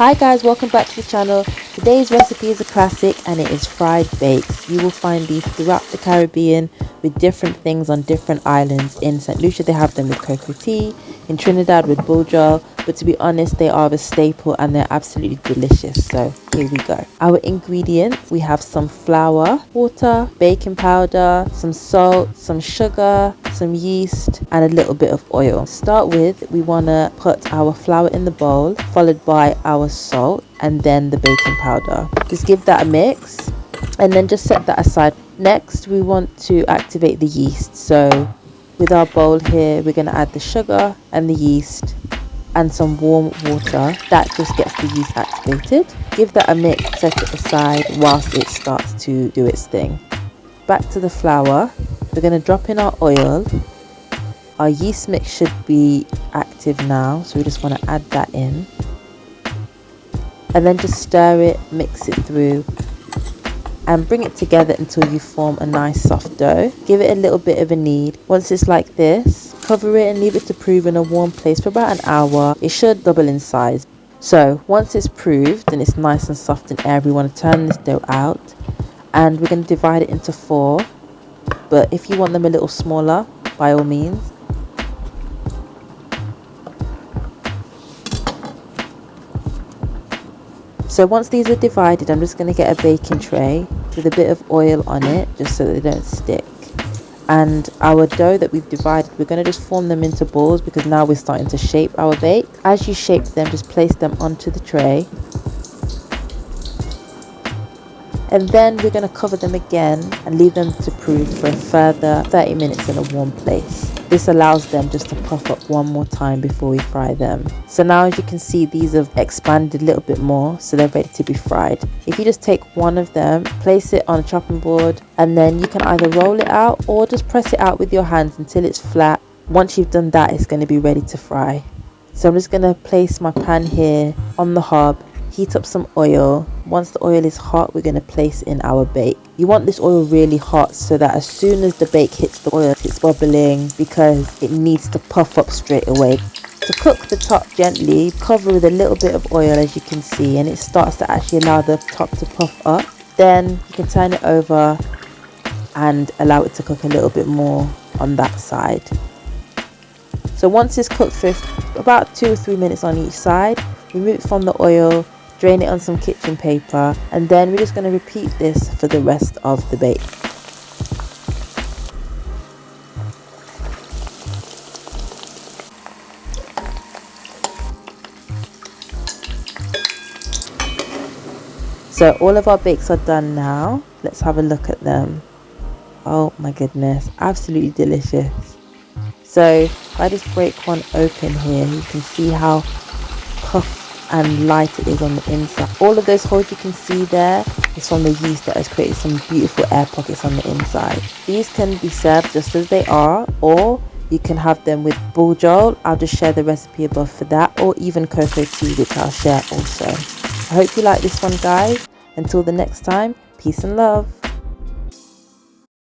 Hi guys, welcome back to the channel. Today's recipe is a classic and it is fried bakes. You will find these throughout the Caribbean with different things on different islands. In St. Lucia they have them with cocoa tea, in Trinidad with Buljol, but to be honest they are a staple and they're absolutely delicious. So here we go. Our ingredients: we have some flour, water, baking powder, some salt, some sugar, some yeast and a little bit of oil. To start with, we want to put our flour in the bowl, followed by our salt and then the baking powder. Just give that a mix and then just set that aside. Next we want to activate the yeast. So with our bowl here, we're going to add the sugar and the yeast and some warm water. That just gets the yeast activated. Give that a mix, set it aside whilst it starts to do its thing. Back to the flour, we're going to drop in our oil. Our yeast mix should be active now, so we just want to add that in and then just stir it, mix it through and bring it together until you form a nice soft dough. Give it a little bit of a knead. Once it's like this, cover it and leave it to prove in a warm place for about an hour. It should double in size. So once it's proved and it's nice and soft and airy, we want to turn this dough out and we're going to divide it into 4, but if you want them a little smaller, by all means. So once these are divided, I'm just going to get a baking tray with a bit of oil on it just so that they don't stick. And our dough that we've divided, we're going to just form them into balls because now we're starting to shape our bake. As you shape them, just place them onto the tray. And then we're going to cover them again and leave them to prove for a further 30 minutes in a warm place. This allows them just to puff up one more time before we fry them. So now as you can see, these have expanded a little bit more, so they're ready to be fried. If you just take one of them, place it on a chopping board, and then you can either roll it out or just press it out with your hands until it's flat. Once you've done that, it's going to be ready to fry. So I'm just going to place my pan here on the hob, heat up some oil. Once the oil is hot, we're going to place in our bake. You want this oil really hot so that as soon as the bake hits the oil, it's bubbling because it needs to puff up straight away. To cook the top gently, cover with a little bit of oil as you can see, and it starts to actually allow the top to puff up. Then you can turn it over and allow it to cook a little bit more on that side. So once it's cooked for about 2 or 3 minutes on each side, remove it from the oil, drain it on some kitchen paper, and then we're just going to repeat this for the rest of the bake. So all of our bakes are done now. Let's have a look at them. Oh my goodness, absolutely delicious. So if I just break one open here, you can see how puffed and light it is on the inside. All of those holes you can see there is from the yeast that has created some beautiful air pockets on the inside. These can be served just as they are, or you can have them with Buljol. I'll just share the recipe above for that, or even cocoa tea, which I'll share also. I hope you like this one, guys. Until the next time, peace and love.